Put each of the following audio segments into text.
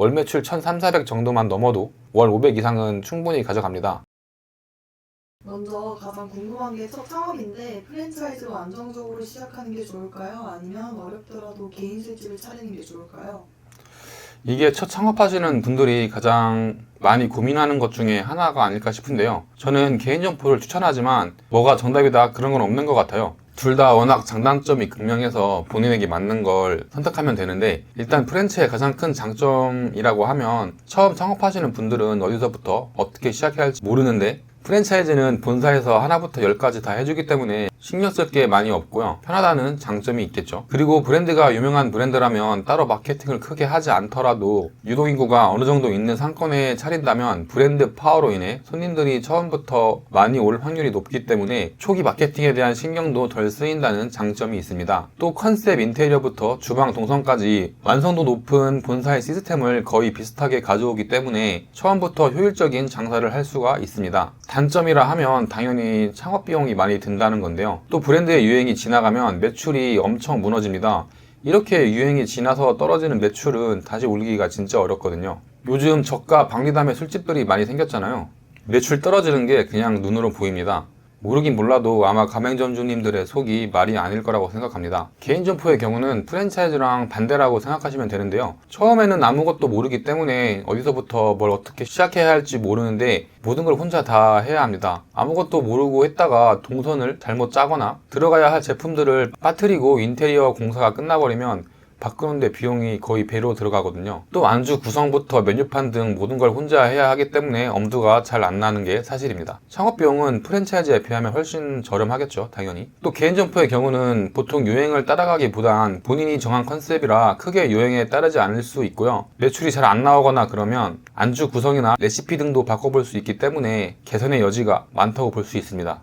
월 매출 1,300, 400 정도만 넘어도 월 500 이상은 충분히 가져갑니다. 먼저 가장 궁금한 게 첫 창업인데 프랜차이즈로 안정적으로 시작하는 게 좋을까요? 아니면 어렵더라도 개인 술집을 차리는 게 좋을까요? 이게 첫 창업하시는 분들이 가장 많이 고민하는 것 중에 하나가 아닐까 싶은데요. 저는 개인 점포를 추천하지만 뭐가 정답이다 그런 건 없는 것 같아요. 둘 다 워낙 장단점이 극명해서 본인에게 맞는 걸 선택하면 되는데, 일단 프랜차이즈의 가장 큰 장점이라고 하면 처음 창업하시는 분들은 어디서부터 어떻게 시작해야 할지 모르는데, 프랜차이즈는 본사에서 하나부터 10까지 다 해주기 때문에 신경 쓸 게 많이 없고요. 편하다는 장점이 있겠죠. 그리고 브랜드가 유명한 브랜드라면 따로 마케팅을 크게 하지 않더라도 유동인구가 어느 정도 있는 상권에 차린다면 브랜드 파워로 인해 손님들이 처음부터 많이 올 확률이 높기 때문에 초기 마케팅에 대한 신경도 덜 쓰인다는 장점이 있습니다. 또 컨셉 인테리어부터 주방 동선까지 완성도 높은 본사의 시스템을 거의 비슷하게 가져오기 때문에 처음부터 효율적인 장사를 할 수가 있습니다. 단점이라 하면 당연히 창업 비용이 많이 든다는 건데요. 또 브랜드의 유행이 지나가면 매출이 엄청 무너집니다. 이렇게 유행이 지나서 떨어지는 매출은 다시 올리기가 진짜 어렵거든요. 요즘 저가 박리담의 술집들이 많이 생겼잖아요. 매출 떨어지는 게 그냥 눈으로 보입니다. 모르긴 몰라도 아마 가맹점주님들의 속이 말이 아닐 거라고 생각합니다. 개인 점포의 경우는 프랜차이즈랑 반대라고 생각하시면 되는데요. 처음에는 아무것도 모르기 때문에 어디서부터 뭘 어떻게 시작해야 할지 모르는데 모든 걸 혼자 다 해야 합니다. 아무것도 모르고 했다가 동선을 잘못 짜거나 들어가야 할 제품들을 빠뜨리고 인테리어 공사가 끝나버리면 바꾸는데 비용이 거의 배로 들어가거든요. 또 안주 구성부터 메뉴판 등 모든 걸 혼자 해야 하기 때문에 엄두가 잘 안 나는 게 사실입니다. 창업 비용은 프랜차이즈에 비하면 훨씬 저렴하겠죠, 당연히. 또 개인 점포의 경우는 보통 유행을 따라가기보단 본인이 정한 컨셉이라 크게 유행에 따르지 않을 수 있고요. 매출이 잘 안 나오거나 그러면 안주 구성이나 레시피 등도 바꿔볼 수 있기 때문에 개선의 여지가 많다고 볼 수 있습니다.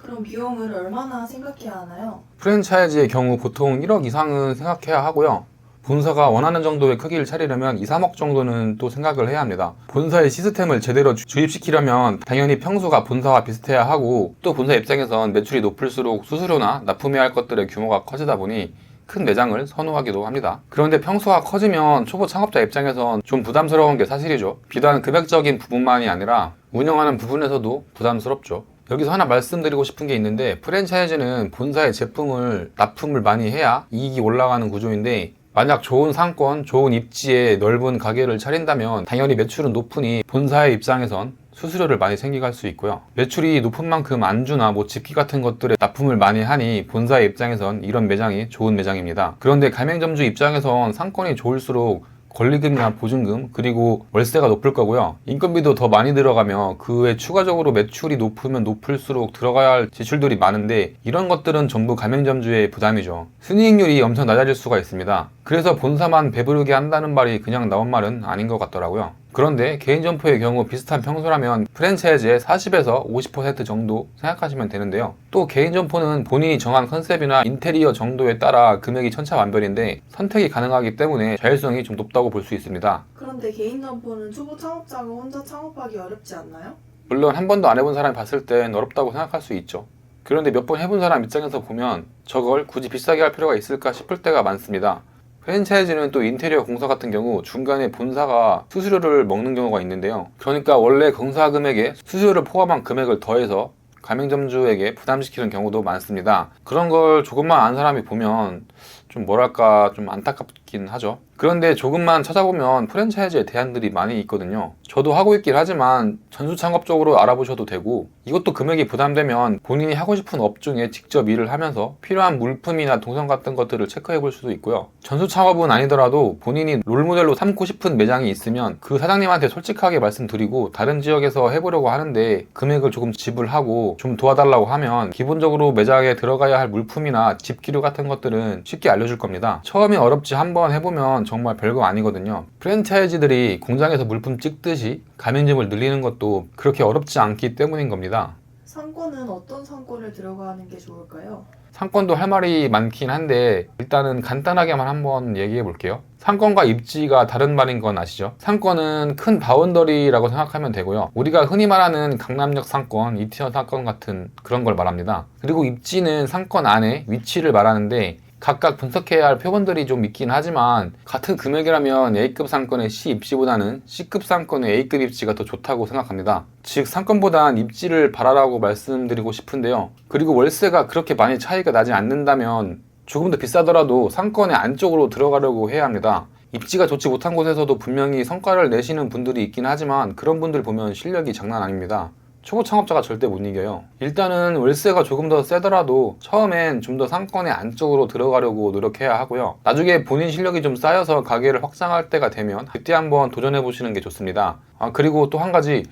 그럼 비용을 얼마나 생각해야 하나요? 프랜차이즈의 경우 보통 1억 이상은 생각해야 하고요. 본사가 원하는 정도의 크기를 차리려면 2, 3억 정도는 또 생각을 해야 합니다. 본사의 시스템을 제대로 주입시키려면 당연히 평수가 본사와 비슷해야 하고, 또 본사 입장에선 매출이 높을수록 수수료나 납품해야 할 것들의 규모가 커지다 보니 큰 매장을 선호하기도 합니다. 그런데 평수가 커지면 초보 창업자 입장에선 좀 부담스러운 게 사실이죠. 비단 금액적인 부분만이 아니라 운영하는 부분에서도 부담스럽죠. 여기서 하나 말씀드리고 싶은 게 있는데, 프랜차이즈는 본사의 제품을 납품을 많이 해야 이익이 올라가는 구조인데, 만약 좋은 상권, 좋은 입지에 넓은 가게를 차린다면 당연히 매출은 높으니 본사의 입장에선 수수료를 많이 생기게 할 수 있고요. 매출이 높은 만큼 안주나 집기 같은 것들에 납품을 많이 하니 본사의 입장에선 이런 매장이 좋은 매장입니다. 그런데 가맹점주 입장에선 상권이 좋을수록 권리금이나 보증금, 그리고 월세가 높을 거고요. 인건비도 더 많이 들어가며 그 외 추가적으로 매출이 높으면 높을수록 들어가야 할 지출들이 많은데, 이런 것들은 전부 가맹점주의 부담이죠. 순이익률이 엄청 낮아질 수가 있습니다. 그래서 본사만 배부르게 한다는 말이 그냥 나온 말은 아닌 것 같더라고요. 그런데 개인 점포의 경우 비슷한 평수라면 프랜차이즈의 40에서 50% 정도 생각하시면 되는데요. 또 개인 점포는 본인이 정한 컨셉이나 인테리어 정도에 따라 금액이 천차만별인데 선택이 가능하기 때문에 자율성이 좀 높다고 볼 수 있습니다. 그런데 개인 점포는 초보 창업자가 혼자 창업하기 어렵지 않나요? 물론 한 번도 안 해본 사람이 봤을 땐 어렵다고 생각할 수 있죠. 그런데 몇 번 해본 사람 입장에서 보면 저걸 굳이 비싸게 할 필요가 있을까 싶을 때가 많습니다. 프랜차이즈는 또 인테리어 공사 같은 경우 중간에 본사가 수수료를 먹는 경우가 있는데요. 그러니까 원래 공사 금액에 수수료를 포함한 금액을 더해서 가맹점주에게 부담시키는 경우도 많습니다. 그런 걸 조금만 아는 사람이 보면 좀 뭐랄까 좀 안타깝긴 하죠. 그런데 조금만 찾아보면 프랜차이즈의 대안들이 많이 있거든요. 저도 하고 있긴 하지만 전수창업 쪽으로 알아보셔도 되고, 이것도 금액이 부담되면 본인이 하고 싶은 업종에 직접 일을 하면서 필요한 물품이나 동선 같은 것들을 체크해 볼 수도 있고요. 전수창업은 아니더라도 본인이 롤모델로 삼고 싶은 매장이 있으면 그 사장님한테 솔직하게 말씀드리고 다른 지역에서 해보려고 하는데 금액을 조금 지불하고 좀 도와달라고 하면 기본적으로 매장에 들어가야 할 물품이나 집기류 같은 것들은 쉽게 알려줄 겁니다. 처음에 어렵지 한번 해보면 정말 별거 아니거든요. 프랜차이즈들이 공장에서 물품 찍듯이 가맹점을 늘리는 것도 그렇게 어렵지 않기 때문인 겁니다. 상권은 어떤 상권을 들어가는 게 좋을까요? 상권도 할 말이 많긴 한데 일단은 간단하게만 한번 얘기해 볼게요. 상권과 입지가 다른 말인 건 아시죠? 상권은 큰 바운더리라고 생각하면 되고요. 우리가 흔히 말하는 강남역 상권, 이태원 상권 같은 그런 걸 말합니다. 그리고 입지는 상권 안에 위치를 말하는데, 각각 분석해야 할 표본들이 좀 있긴 하지만 같은 금액이라면 A급 상권의 C 입지보다는 C급 상권의 A급 입지가 더 좋다고 생각합니다. 즉 상권보단 입지를 바라라고 말씀드리고 싶은데요. 그리고 월세가 그렇게 많이 차이가 나지 않는다면 조금 더 비싸더라도 상권의 안쪽으로 들어가려고 해야 합니다. 입지가 좋지 못한 곳에서도 분명히 성과를 내시는 분들이 있긴 하지만 그런 분들 보면 실력이 장난 아닙니다. 초보 창업자가 절대 못 이겨요. 일단은 월세가 조금 더 세더라도 처음엔 좀 더 상권의 안쪽으로 들어가려고 노력해야 하고요. 나중에 본인 실력이 좀 쌓여서 가게를 확장할 때가 되면 그때 한번 도전해 보시는 게 좋습니다. 그리고 또 한 가지,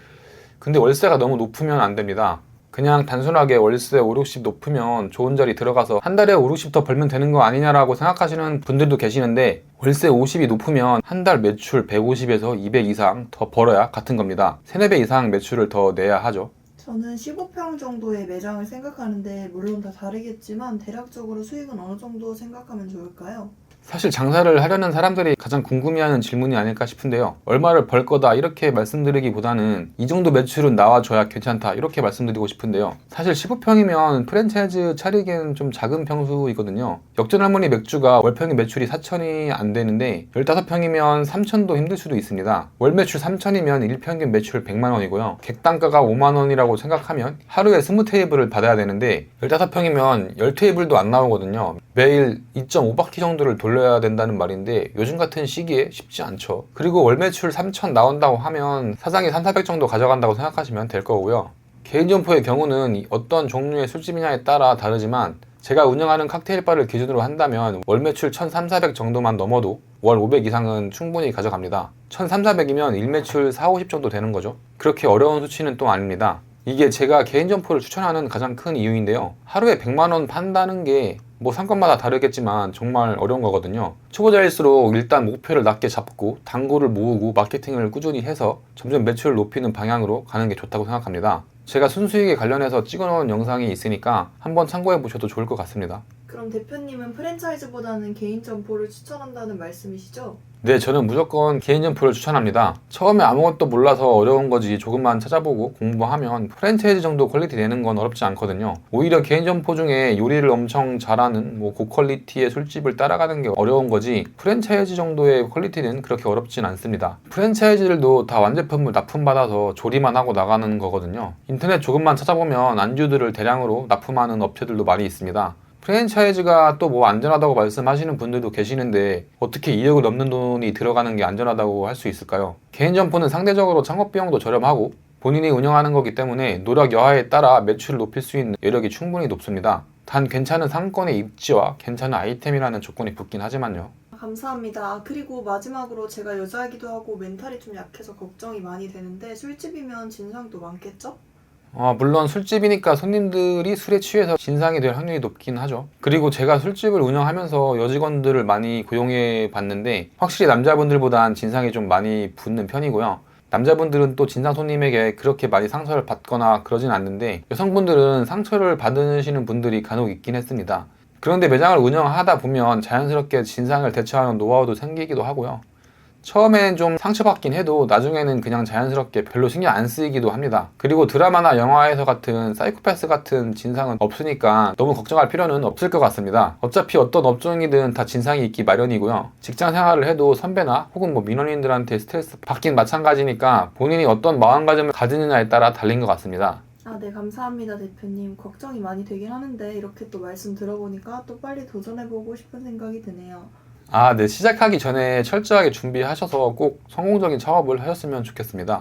근데 월세가 너무 높으면 안 됩니다. 그냥 단순하게 월세 5, 60 높으면 좋은 자리 들어가서 한 달에 5, 60 더 벌면 되는 거 아니냐라고 생각하시는 분들도 계시는데 월세 50이 높으면 한 달 매출 150에서 200 이상 더 벌어야 같은 겁니다. 3, 4배 이상 매출을 더 내야 하죠. 저는 15평 정도의 매장을 생각하는데 물론 다 다르겠지만 대략적으로 수익은 어느 정도 생각하면 좋을까요? 사실 장사를 하려는 사람들이 가장 궁금해하는 질문이 아닐까 싶은데요. 얼마를 벌 거다 이렇게 말씀드리기보다는 이 정도 매출은 나와줘야 괜찮다 이렇게 말씀드리고 싶은데요. 사실 15평이면 프랜차이즈 차리기엔 좀 작은 평수이거든요. 역전할머니 맥주가 월평균 매출이 4천이 안 되는데 15평이면 3천도 힘들 수도 있습니다. 월 매출 3천이면 일평균 매출 100만 원이고요. 객단가가 5만 원이라고 생각하면 하루에 20테이블을 받아야 되는데 15평이면 10테이블도 안 나오거든요. 매일 2.5바퀴 정도를 돌려야 된다는 말인데 요즘 같은 시기에 쉽지 않죠. 그리고 월 매출 3천 나온다고 하면 사장이 3, 400 정도 가져간다고 생각하시면 될 거고요. 개인 점포의 경우는 어떤 종류의 술집이냐에 따라 다르지만 제가 운영하는 칵테일바를 기준으로 한다면 월 매출 1,300, 400 정도만 넘어도 월 500 이상은 충분히 가져갑니다. 1,300, 400이면 일매출 4, 50 정도 되는 거죠. 그렇게 어려운 수치는 또 아닙니다. 이게 제가 개인 점포를 추천하는 가장 큰 이유인데요. 하루에 100만 원 판다는 게 뭐 상권마다 다르겠지만 정말 어려운 거거든요. 초보자일수록 일단 목표를 낮게 잡고 단골을 모으고 마케팅을 꾸준히 해서 점점 매출을 높이는 방향으로 가는 게 좋다고 생각합니다. 제가 순수익에 관련해서 찍어놓은 영상이 있으니까 한번 참고해 보셔도 좋을 것 같습니다. 그럼 대표님은 프랜차이즈보다는 개인 점포를 추천한다는 말씀이시죠? 네, 저는 무조건 개인 점포를 추천합니다. 처음에 아무것도 몰라서 어려운 거지 조금만 찾아보고 공부하면 프랜차이즈 정도 퀄리티 내는 건 어렵지 않거든요. 오히려 개인 점포 중에 요리를 엄청 잘하는 고퀄리티의 술집을 따라가는 게 어려운 거지 프랜차이즈 정도의 퀄리티는 그렇게 어렵진 않습니다. 프랜차이즈들도 다 완제품을 납품받아서 조리만 하고 나가는 거거든요. 인터넷 조금만 찾아보면 안주들을 대량으로 납품하는 업체들도 많이 있습니다. 프랜차이즈가 또 뭐 안전하다고 말씀하시는 분들도 계시는데 어떻게 2억을 넘는 돈이 들어가는 게 안전하다고 할 수 있을까요? 개인 점포는 상대적으로 창업 비용도 저렴하고 본인이 운영하는 거기 때문에 노력 여하에 따라 매출을 높일 수 있는 여력이 충분히 높습니다. 단 괜찮은 상권의 입지와 괜찮은 아이템이라는 조건이 붙긴 하지만요. 감사합니다. 그리고 마지막으로 제가 여자이기도 하고 멘탈이 좀 약해서 걱정이 많이 되는데 술집이면 진상도 많겠죠? 물론 술집이니까 손님들이 술에 취해서 진상이 될 확률이 높긴 하죠. 그리고 제가 술집을 운영하면서 여직원들을 많이 고용해 봤는데 확실히 남자분들보단 진상이 좀 많이 붙는 편이고요. 남자분들은 또 진상 손님에게 그렇게 많이 상처를 받거나 그러진 않는데 여성분들은 상처를 받으시는 분들이 간혹 있긴 했습니다. 그런데 매장을 운영하다 보면 자연스럽게 진상을 대처하는 노하우도 생기기도 하고요. 처음엔 좀 상처받긴 해도 나중에는 그냥 자연스럽게 별로 신경 안 쓰이기도 합니다. 그리고 드라마나 영화에서 같은 사이코패스 같은 진상은 없으니까 너무 걱정할 필요는 없을 것 같습니다. 어차피 어떤 업종이든 다 진상이 있기 마련이고요. 직장 생활을 해도 선배나 혹은 민원인들한테 스트레스 받긴 마찬가지니까 본인이 어떤 마음가짐을 가지느냐에 따라 달린 것 같습니다. 네, 감사합니다, 대표님. 걱정이 많이 되긴 하는데 이렇게 또 말씀 들어보니까 또 빨리 도전해보고 싶은 생각이 드네요. 네. 시작하기 전에 철저하게 준비하셔서 꼭 성공적인 창업을 하셨으면 좋겠습니다.